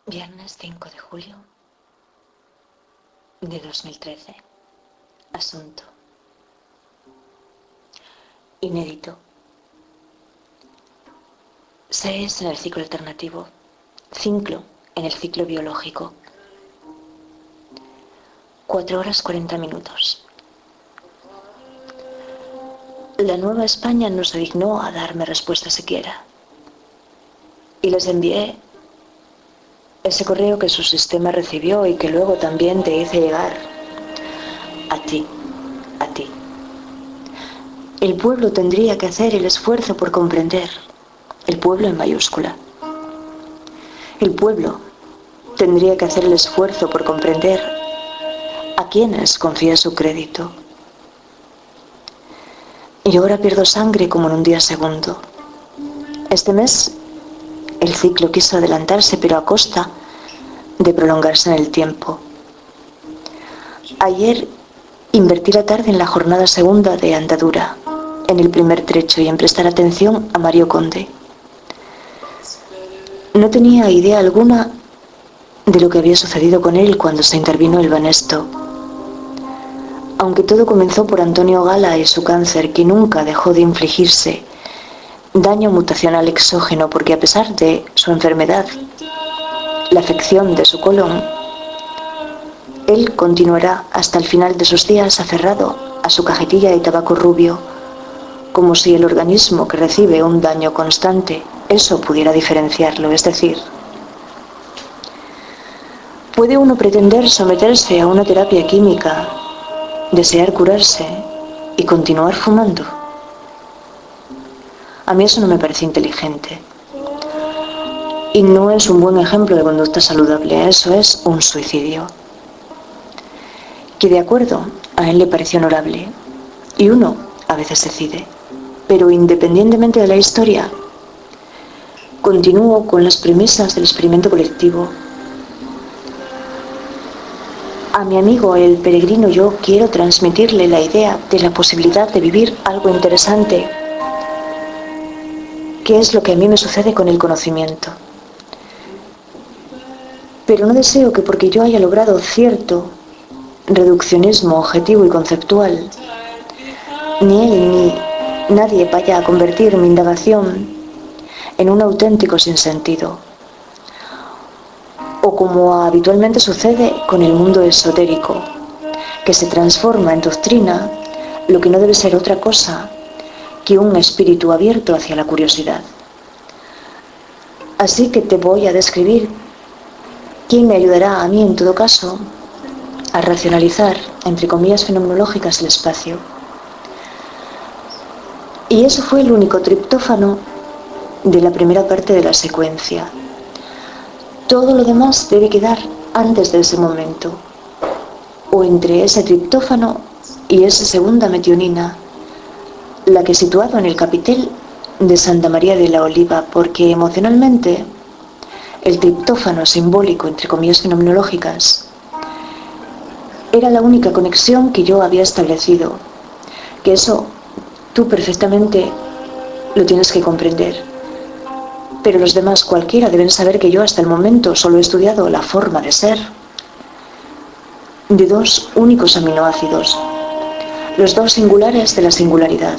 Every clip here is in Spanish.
Viernes 5 de julio de 2013. Asunto. Inédito. 6 en el ciclo alternativo. 5 en el ciclo biológico. 4 horas 40 minutos. La Nueva España no se dignó a darme respuesta siquiera. Y les envié ese correo que su sistema recibió y que luego también te hice llegar a ti. El pueblo tendría que hacer el esfuerzo por comprender, el pueblo en mayúscula. El pueblo tendría que hacer el esfuerzo por comprender a quienes confía su crédito. Y ahora pierdo sangre como en un día segundo. Este mes el ciclo quiso adelantarse, pero a costa de prolongarse en el tiempo. Ayer invertí la tarde en la jornada segunda de andadura, en el primer trecho y en prestar atención a Mario Conde. No tenía idea alguna de lo que había sucedido con él cuando se intervino el Banesto. Aunque todo comenzó por Antonio Gala y su cáncer, que nunca dejó de infligirse daño mutacional exógeno, porque a pesar de su enfermedad, la afección de su colon, él continuará hasta el final de sus días aferrado a su cajetilla de tabaco rubio, como si el organismo que recibe un daño constante, eso pudiera diferenciarlo. Es decir, ¿puede uno pretender someterse a una terapia química, desear curarse y continuar fumando? A mí eso no me parece inteligente. Y no es un buen ejemplo de conducta saludable, eso es un suicidio. Que de acuerdo, a él le pareció honorable. Y uno a veces decide. Pero independientemente de la historia, continúo con las premisas del experimento colectivo. A mi amigo, el peregrino, yo quiero transmitirle la idea de la posibilidad de vivir algo interesante, que es lo que a mí me sucede con el conocimiento. Pero no deseo que porque yo haya logrado cierto reduccionismo objetivo y conceptual, ni él ni nadie vaya a convertir mi indagación en un auténtico sinsentido. O como habitualmente sucede con el mundo esotérico, que se transforma en doctrina lo que no debe ser otra cosa que un espíritu abierto hacia la curiosidad. Así que te voy a describir quién me ayudará a mí, en todo caso, a racionalizar, entre comillas fenomenológicas, el espacio. Y eso fue el único triptófano de la primera parte de la secuencia. Todo lo demás debe quedar antes de ese momento, o entre ese triptófano y esa segunda metionina, la que he situado en el capitel de Santa María de la Oliva, porque emocionalmente el triptófano simbólico, entre comillas fenomenológicas, era la única conexión que yo había establecido, que eso tú perfectamente lo tienes que comprender. Pero los demás, cualquiera, deben saber que yo hasta el momento solo he estudiado la forma de ser de dos únicos aminoácidos, los dos singulares de la singularidad,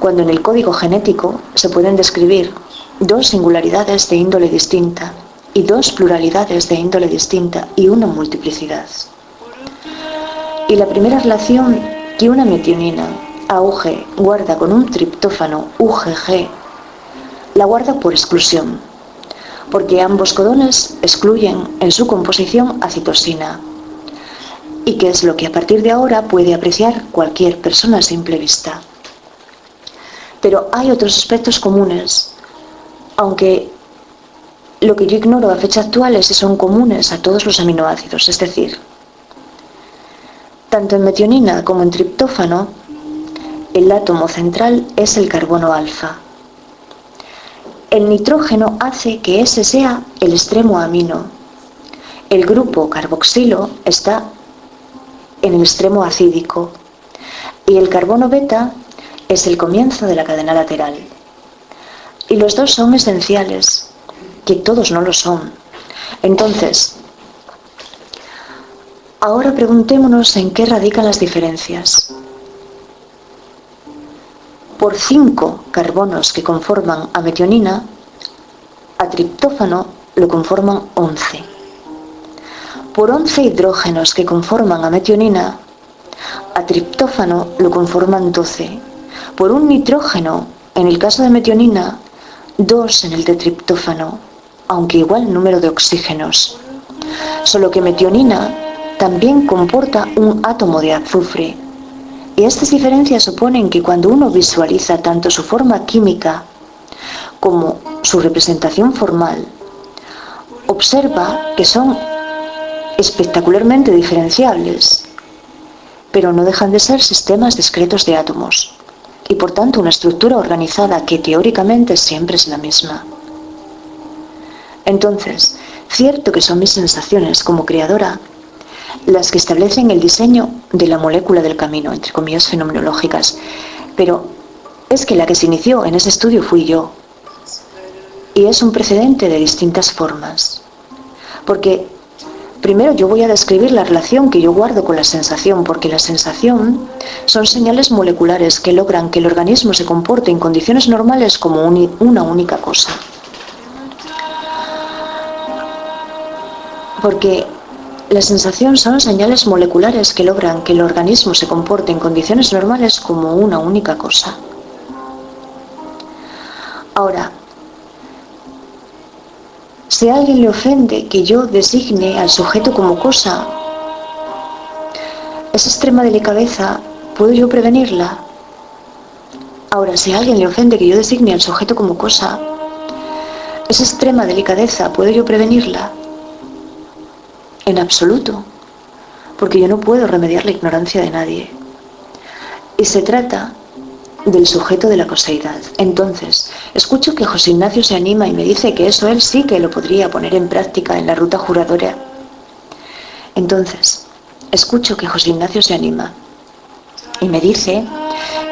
cuando en el código genético se pueden describir dos singularidades de índole distinta y dos pluralidades de índole distinta y una multiplicidad. Y la primera relación que una metionina AUG guarda con un triptófano UGG la guarda por exclusión, porque ambos codones excluyen en su composición a citosina, y que es lo que a partir de ahora puede apreciar cualquier persona a simple vista. Pero hay otros aspectos comunes, aunque lo que yo ignoro a fecha actual es si son comunes a todos los aminoácidos, es decir, tanto en metionina como en triptófano, el átomo central es el carbono alfa. El nitrógeno hace que ese sea el extremo amino. El grupo carboxilo está en el extremo acídico y el carbono beta es el comienzo de la cadena lateral. Y los dos son esenciales, que todos no lo son, Entonces, ahora preguntémonos en qué radican las diferencias. Por 5 carbonos que conforman a metionina, a triptófano lo conforman 11. Por 11 hidrógenos que conforman a metionina, a triptófano lo conforman 12. Por un nitrógeno, en el caso de metionina, 2 en el de triptófano, aunque igual número de oxígenos. Solo que metionina también comporta un átomo de azufre. Y estas diferencias suponen que cuando uno visualiza tanto su forma química como su representación formal, observa que son espectacularmente diferenciables, pero no dejan de ser sistemas discretos de átomos, y por tanto una estructura organizada que teóricamente siempre es la misma. Entonces, cierto que son mis sensaciones como creadora las que establecen el diseño de la molécula del camino, entre comillas fenomenológicas, pero es que la que se inició en ese estudio fui yo, y es un precedente de distintas formas, porque primero yo voy a describir la relación que yo guardo con la sensación, porque la sensación son señales moleculares que logran que el organismo se comporte en condiciones normales como una única cosa. Porque la sensación son señales moleculares que logran que el organismo se comporte en condiciones normales como una única cosa. Ahora, si a alguien le ofende que yo designe al sujeto como cosa, esa extrema delicadeza, ¿puedo yo prevenirla? Ahora, si a alguien le ofende que yo designe al sujeto como cosa, esa extrema delicadeza, ¿puedo yo prevenirla? En absoluto, porque yo no puedo remediar la ignorancia de nadie. Y se trata del sujeto de la coseidad. Entonces, escucho que José Ignacio se anima y me dice que eso él sí que lo podría poner en práctica en la ruta juradora. Entonces, escucho que José Ignacio se anima y me dice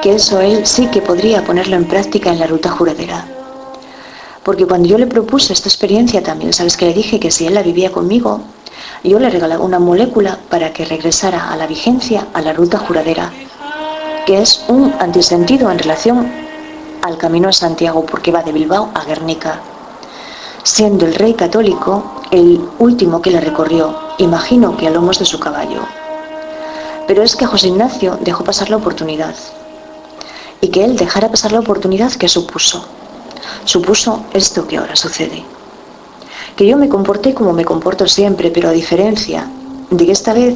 que eso él sí que podría ponerlo en práctica en la ruta juradera. Porque cuando yo le propuse esta experiencia también, ¿sabes que le dije que si él la vivía conmigo, yo le regalaba una molécula para que regresara a la vigencia a la ruta juradera, que es un antisentido en relación al Camino de Santiago, porque va de Bilbao a Guernica, siendo el rey católico el último que la recorrió, imagino que a lomos de su caballo. Pero es que José Ignacio dejó pasar la oportunidad, y que él dejara pasar la oportunidad, ¿qué supuso? Supuso esto que ahora sucede. Que yo me comporté como me comporto siempre, pero a diferencia de que esta vez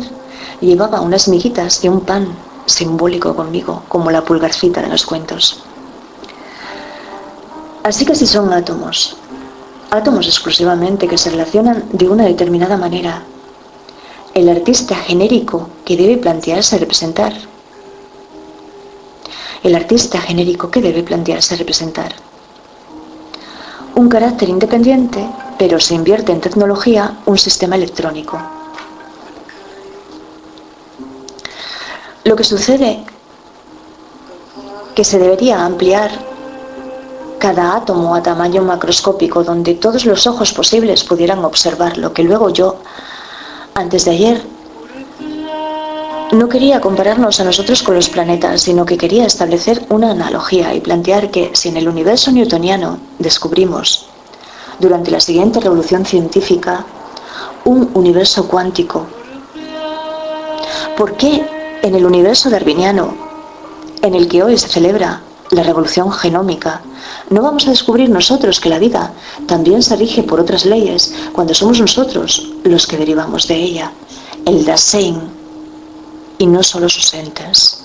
llevaba unas miguitas de un pan simbólico conmigo, como la pulgarcita de los cuentos. Así que si son átomos exclusivamente que se relacionan de una determinada manera, el artista genérico que debe plantearse representar, un carácter independiente, pero se invierte en tecnología, un sistema electrónico. Lo que sucede que se debería ampliar cada átomo a tamaño macroscópico, donde todos los ojos posibles pudieran observar lo que luego yo, antes de ayer, no quería compararnos a nosotros con los planetas, sino que quería establecer una analogía y plantear que si en el universo newtoniano descubrimos, durante la siguiente revolución científica, un universo cuántico, ¿por qué en el universo darwiniano, en el que hoy se celebra la revolución genómica, no vamos a descubrir nosotros que la vida también se rige por otras leyes cuando somos nosotros los que derivamos de ella, el Dasein, y no solo sus entes?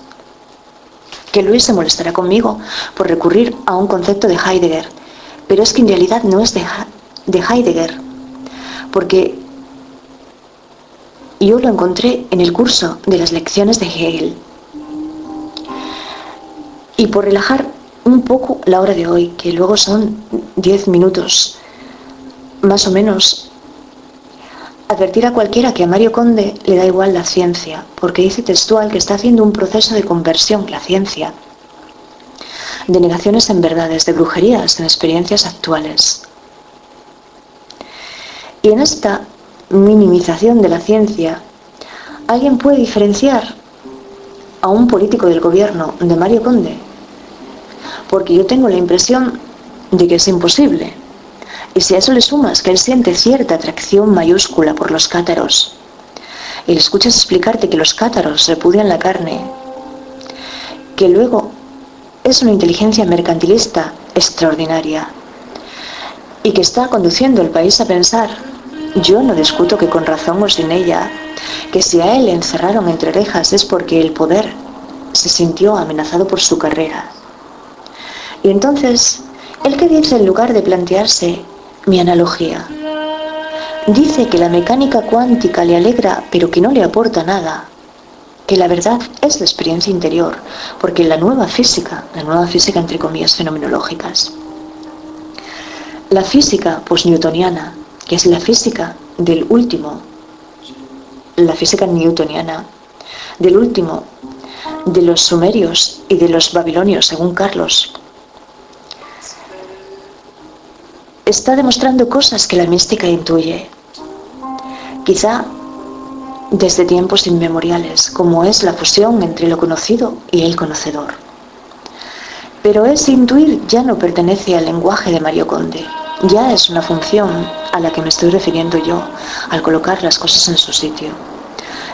Que Luis se molestará conmigo por recurrir a un concepto de Heidegger, pero es que en realidad no es de Heidegger, porque yo lo encontré en el curso de las lecciones de Hegel. Y por relajar un poco la hora de hoy, que luego son 10 minutos, más o menos, advertir a cualquiera que a Mario Conde le da igual la ciencia, porque dice textual que está haciendo un proceso de conversión, la ciencia, de negaciones en verdades, de brujerías en experiencias actuales. Y en esta minimización de la ciencia, ¿alguien puede diferenciar a un político del gobierno de Mario Conde? Porque yo tengo la impresión de que es imposible. Y si a eso le sumas que él siente cierta atracción mayúscula por los cátaros, y le escuchas explicarte que los cátaros repudian la carne, que luego es una inteligencia mercantilista extraordinaria, y que está conduciendo el país a pensar, yo no discuto que con razón o sin ella, que si a él le encerraron entre rejas es porque el poder se sintió amenazado por su carrera. Y entonces, ¿él qué dice en lugar de plantearse mi analogía? Dice que la mecánica cuántica le alegra, pero que no le aporta nada. Que la verdad es la experiencia interior, porque la nueva física entre comillas fenomenológicas, la física postnewtoniana, que es la física del último, la física newtoniana, del último, de los sumerios y de los babilonios, según Carlos, está demostrando cosas que la mística intuye, quizá desde tiempos inmemoriales, como es la fusión entre lo conocido y el conocedor. Pero ese intuir ya no pertenece al lenguaje de Mario Conde, ya es una función a la que me estoy refiriendo yo al colocar las cosas en su sitio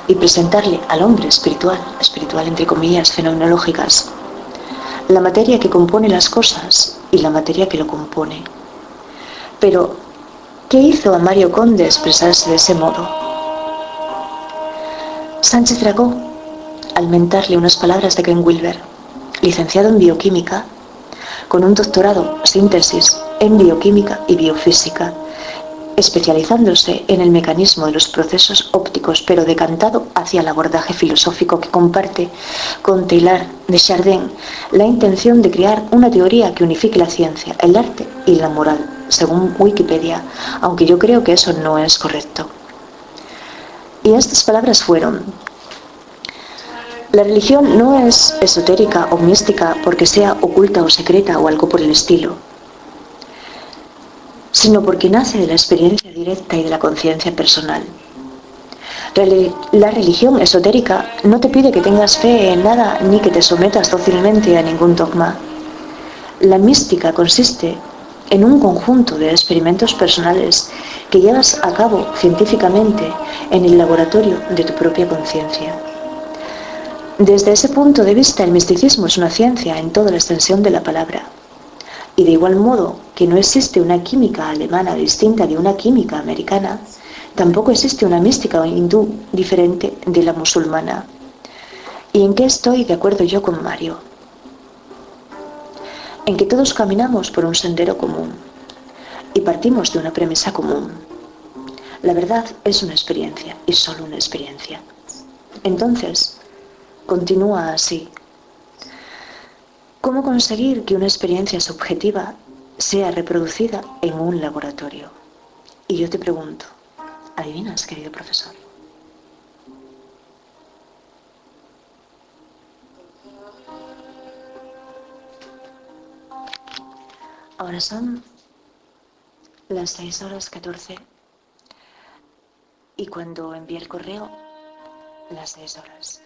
y presentarle al hombre espiritual entre comillas fenomenológicas, la materia que compone las cosas y la materia que lo compone. Pero, ¿qué hizo a Mario Conde expresarse de ese modo? Sánchez Dragó, al mentarle unas palabras de Ken Wilber, licenciado en bioquímica, con un doctorado síntesis en bioquímica y biofísica, especializándose en el mecanismo de los procesos ópticos, pero decantado hacia el abordaje filosófico que comparte con Teilhard de Chardin la intención de crear una teoría que unifique la ciencia, el arte y la moral, según Wikipedia, aunque yo creo que eso no es correcto. Y estas palabras fueron: la religión no es esotérica o mística porque sea oculta o secreta o algo por el estilo, sino porque nace de la experiencia directa y de la conciencia personal. La religión esotérica no te pide que tengas fe en nada ni que te sometas dócilmente a ningún dogma. La mística consiste en un conjunto de experimentos personales que llevas a cabo científicamente en el laboratorio de tu propia conciencia. Desde ese punto de vista, el misticismo es una ciencia en toda la extensión de la palabra. Y de igual modo que no existe una química alemana distinta de una química americana, tampoco existe una mística hindú diferente de la musulmana. ¿Y en qué estoy de acuerdo yo con Mario? En que todos caminamos por un sendero común y partimos de una premisa común. La verdad es una experiencia y solo una experiencia. Entonces, continúa así. ¿Cómo conseguir que una experiencia subjetiva sea reproducida en un laboratorio? Y yo te pregunto, ¿adivinas, querido profesor? Ahora son las 6:14 y cuando envié el correo, las 6 horas.